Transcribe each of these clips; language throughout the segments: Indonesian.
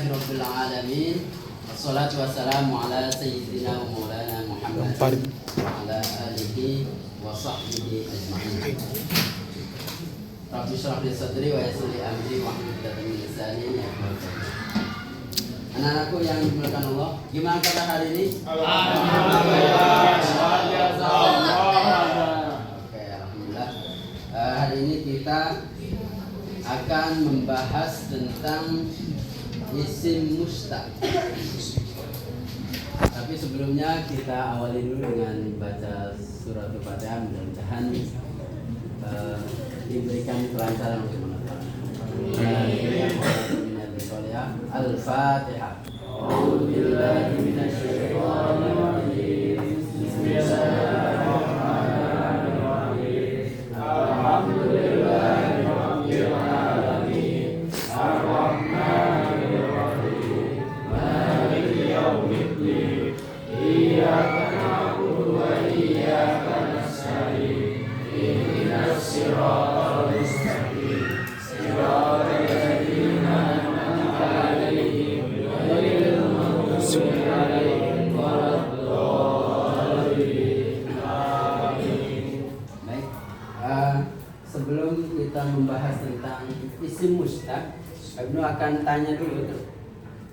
Rabbil alamin. Wassalatu wassalamu ala sayyidina wa maulana Muhammad wa ala alihi wa sahbihi ajma'in. Rabbi shrah li sadri wa yassir li amri wa hlul 'uqdatam min lisani yafqahu qawli. Anak-anakku yang dimuliakan Allah, gimana pada hari ini? Alhamdulillah. Oke, alhamdulillah. Hari ini kita akan membahas tentang isim mustaq. Tapi sebelumnya kita awali dulu dengan baca surat Al-Fatihah, mudah-mudahan diberikan kelancaran untuk menonton. Al-Fatihah. A'udzu billahi minasyaitonir rajim. Bismillahirrahmanirrahim. Alhamdulillahi rabbil alamin. Ar-Rahmanir Rahim. Maliki yaumiddin. Iyyaka na'budu wa iyyaka nasta'in. Ihdinas siratal mustaqim. Siratal ladzina an'amta 'alaihim ghairil maghdubi 'alaihim waladdallin. Amin. Baik. Sebelum kita membahas tentang isim mustaq, Ibnu akan tanya dulu tuh.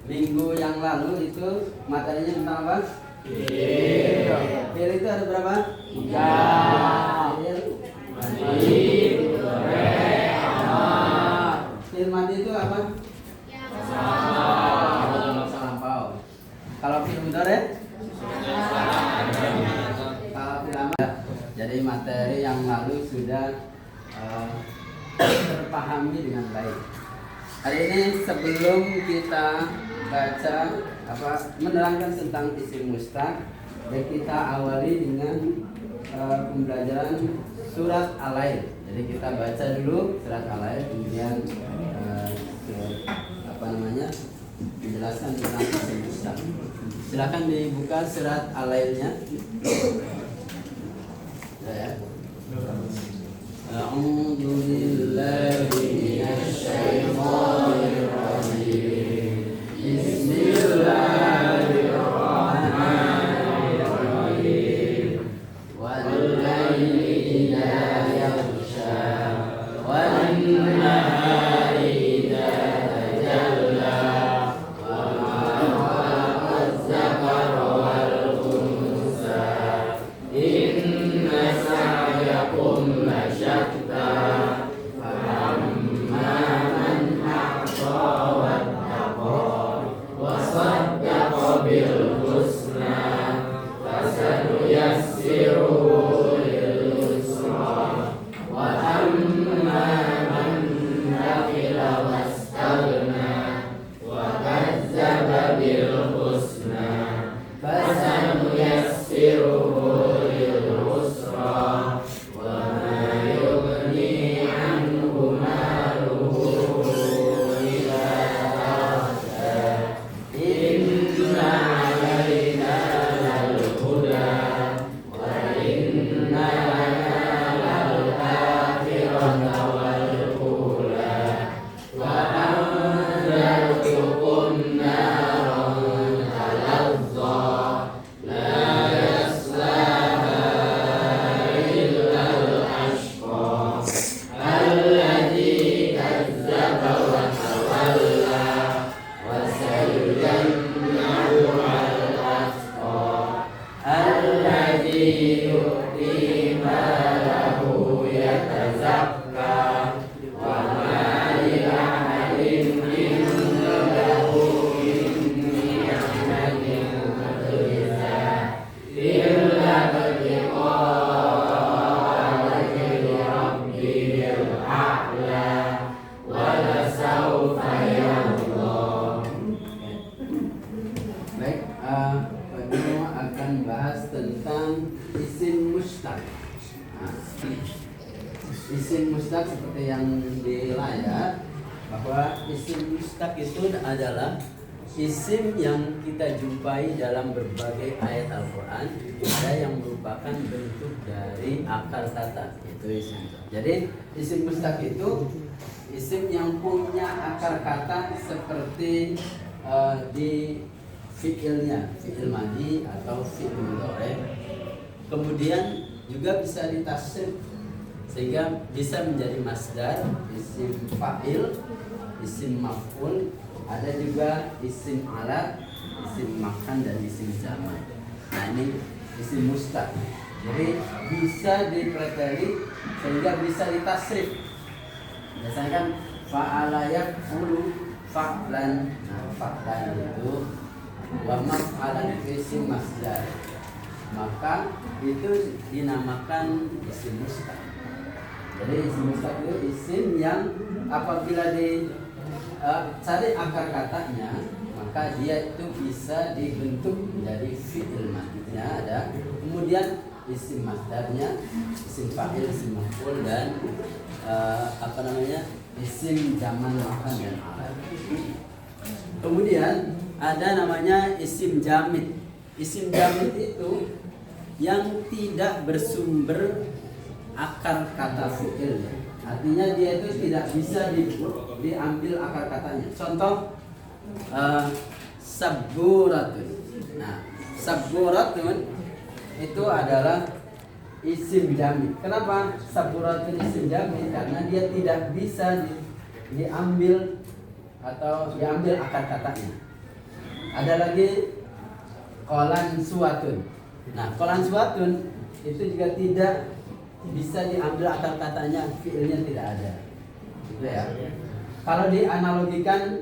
Minggu yang lalu itu materinya tentang apa? Fi'il itu ada berapa? 3. Fi'il madi itu apa? Masa lampau. Kalau fi'il mudhari? Kalau fi'il amr. Jadi materi yang lalu sudah terpahami dengan baik. Hari ini sebelum kita baca menerangkan tentang isim mustaq, kita awali dengan pembelajaran surat Al-Lail. Jadi kita baca dulu surat Al-Lail, kemudian menjelaskan tentang isim mustaq. Silakan dibuka surat Al-Lailnya. Ya. A'udzu billahi minasy syaithanir rajim. Bismillahirrahmanirrahim. Wal laili idza yaghsha wan nahari idza tajalla wa ma khalaqaz zakara wal unsa inna sa'yakum lasyatta fa'amma man a'ta wattaqa wa saddaqa bil husna fasanuyassiruhu lil yusra wa amma man bakhila wastaghna wa kazzaba bil husna fasanuyassiruhu lil usra wa ma yughni anhu maluhu idza tarada inna 'alaina lal huda wa inna lana lal akhirata wal ula wa anzartukum naran talazza la yaslaha illa al-ashqa alladzi kazzaba wa tawalla wa sayujannahu al-atqa alladzi yu'ti malahu yatazakka wa ma li ahadin indahu min ni'matin tujza illa ibtigha'a wajhi rabbil a'la wa lasawfa yarda. Baik, Ibnu akan bahas tentang isim mustaq. Isim mustaq seperti yang di layar, bahwa isim mustaq itu adalah isim yang kita jumpai dalam berbagai ayat Al-Quran. Ada yang merupakan bentuk dari akar kata, itu isim. Jadi isim mustaq itu isim yang punya akar kata seperti di fi'ilnya, fi'il madhi atau fi'il mudhari. Kemudian juga bisa ditasrif sehingga bisa menjadi masdar, isim fa'il, isim maf'ul, ada juga isim alat, isim makan dan isim zaman. Nah ini isim mustaq. Jadi bisa dipreteli sehingga bisa ditasrif. Biasanya kan fa'ala yaf'ulu fa'lan. Nah, fa'lan itu wa maf'alan isim masdar. Maka itu dinamakan isim mustaq. Jadi isim mustaq itu isim yang apabila cari akar katanya, maka dia itu bisa dibentuk menjadi fi'il madhinya ada, kemudian isim masdarnya, isim fa'il, isim maf'ul dan isim zaman makan dan alat. Kemudian ada namanya isim jamid. Isim jamid itu yang tidak bersumber akar kata fi'il. Artinya dia itu tidak bisa diambil akar katanya. Contoh sabburatun. Nah, sabburatun itu adalah isim jamid. Kenapa sabburatun isim jamid? Karena dia tidak bisa diambil atau diambil akar katanya. Ada lagi qolan suwatun. Nah, qolan suwatun itu juga tidak bisa diambil akar katanya, fiilnya tidak ada. Gitu ya. Kalau dianalogikan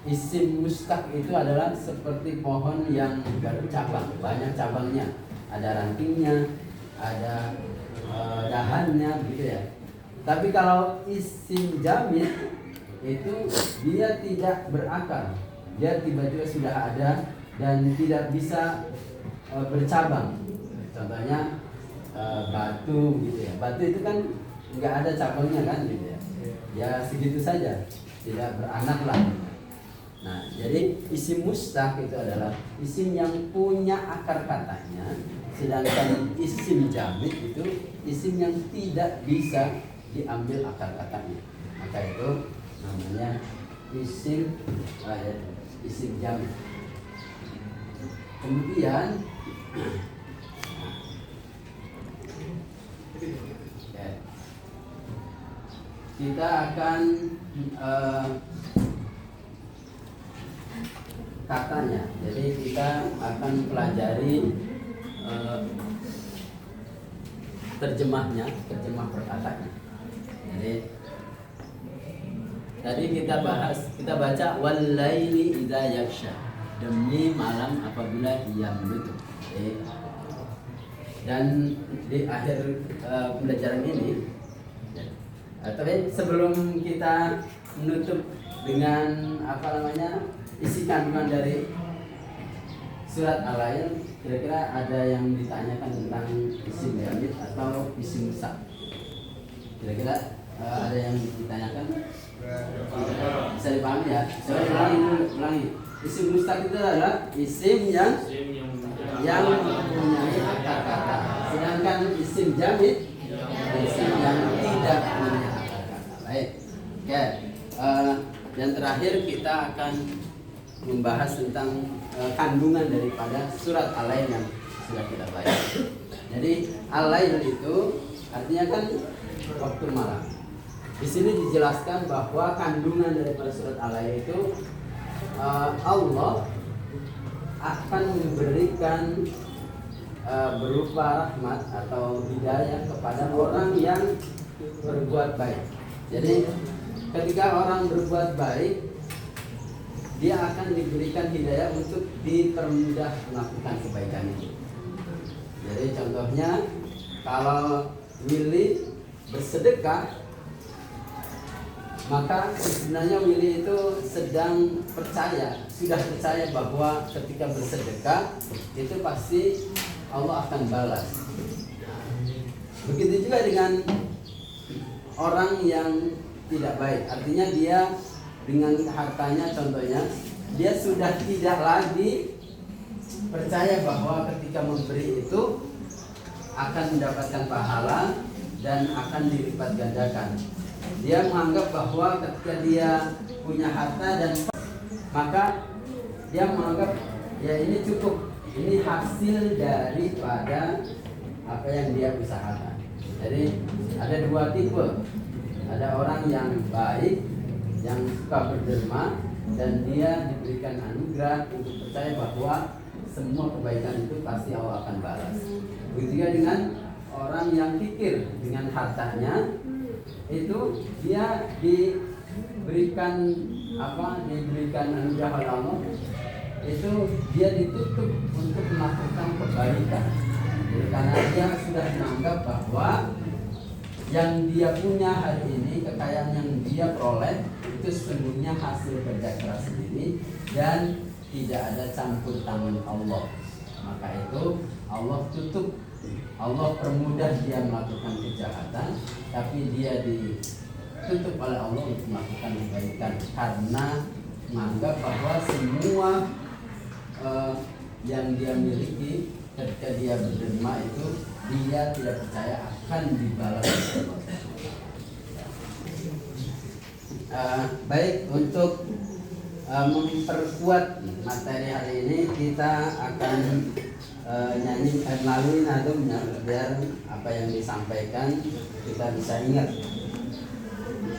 isim mustaq itu adalah seperti pohon yang bercabang, banyak cabangnya, ada rantingnya, ada dahannya, gitu ya. Tapi kalau isim jamid itu dia tidak berakar, dia tiba-tiba sudah ada dan tidak bisa bercabang. Contohnya batu, gitu ya. Batu itu kan nggak ada cabangnya kan, gitu ya. Ya segitu saja, tidak beranak lah. Nah, jadi isim mustaq itu adalah isim yang punya akar katanya, sedangkan isim jamid itu isim yang tidak bisa diambil akar katanya. Maka itu namanya isim jamid. Kemudian kita akan katanya. Jadi kita akan pelajari terjemah perkataannya. Jadi tadi kita baca wal-laili idza yaghsha, demi malam apabila ia menutup. Dan di akhir pembelajaran ini, tapi sebelum kita menutup dengan isi kandungan dari surat Al-Lail, kira-kira ada yang ditanyakan tentang isim jamid atau isim mustaq? Kira-kira ada yang ditanyakan? Bisa dipahami ya? Saya ulangi. Isim mustaq itu adalah isim yang mempunyai akar kata, sedangkan isim jamid isim yang tidak punya akar kata. Baik. Oke. Dan terakhir kita akan membahas tentang kandungan daripada surat Al-Lail yang sudah kita baca. Jadi Al-Lail itu artinya kan waktu malam. Di sini dijelaskan bahwa kandungan daripada surat Al-Lail itu Allah akan memberikan berupa rahmat atau hidayah kepada orang yang berbuat baik. Jadi ketika orang berbuat baik, dia akan diberikan hidayah untuk dipermudah melakukan kebaikan itu. Jadi contohnya kalau Willy bersedekah, maka sebenarnya Willy itu sudah percaya bahwa ketika bersedekah itu pasti Allah akan balas. Begitu juga dengan orang yang tidak baik, artinya dia dengan hartanya contohnya, dia sudah tidak lagi percaya bahwa ketika memberi itu akan mendapatkan pahala dan akan dilipat gandakan. Dia menganggap bahwa ketika dia punya harta dan maka dia menganggap ya ini cukup, ini hasil daripada apa yang dia usahakan. Jadi ada dua tipe. Ada orang yang baik, yang suka berderma, dan dia diberikan anugerah untuk percaya bahwa semua kebaikan itu pasti Allah akan balas. Begitu juga dengan orang yang pikir dengan hartanya, itu dia diberikan anugerah oleh Allah, itu dia ditutup untuk melakukan kebaikan. Karena dia sudah menganggap bahwa yang dia punya hari ini, kekayaan yang dia peroleh itu sesungguhnya hasil kerja keras sendiri dan tidak ada campur tangan Allah. Maka itu Allah tutup, Allah permudah dia melakukan kejahatan, tapi dia ditutup oleh Allah untuk melakukan kebaikan karena menganggap bahwa semua yang dia miliki ketika dia berderma itu dia tidak percaya akan dibalas. Baik, untuk memperkuat materi hari ini kita akan melalui nadumnya biar apa yang disampaikan kita bisa ingat.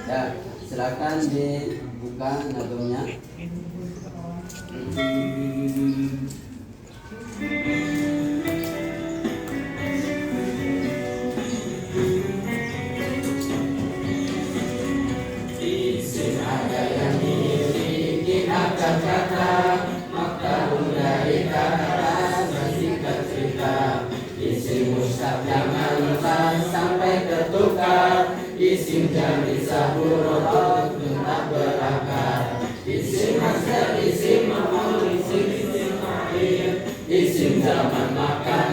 Ya, silakan dibuka nadumnya. Kata maka dari kata bersikat cerita isim mustaq jangan sampai tertukar, isim jami saburot tetap berakar, isim masdar isim maf'ul isim fa'il, isim zaman makan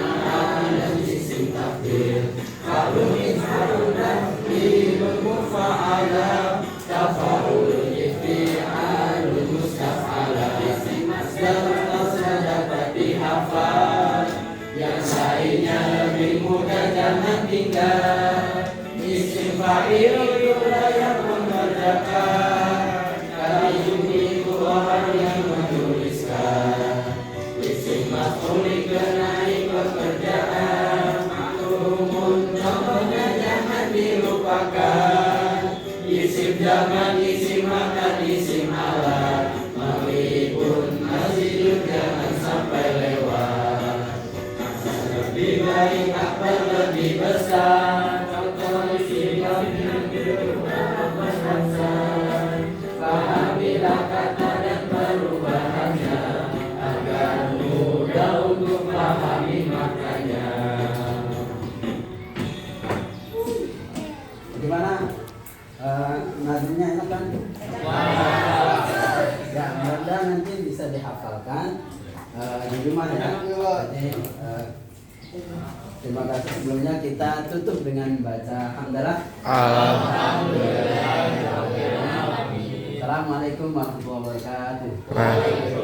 dan isim takdir, kalau isharul daf'i bermufa'ala tafa'ul dapat dihafal, yang lainnya lebih mudah jangan tinggal. Isim fa'il itulah yang mengerjakan, kali ini orang yang menuliskan. Isim maf'ul dikenai pekerjaan, makrumun contohnya jangan dilupakan. Isim zaman, isim makan, isim alat, mengikut masjid jangan sampai lewat. Lebih baik apa lebih besar, contoh isim yang berubah-ubah. Pahamilah kata dan perubahannya agar mudah untuk pahami maknanya. Bagaimana? Nadumnya enak kan? Ya, mudah-mudahan nanti bisa dihafalkan di rumah ya. Jadi terima kasih. Sebelumnya kita tutup dengan baca hamdalah. Alhamdulillah. Assalamualaikum warahmatullahi wabarakatuh.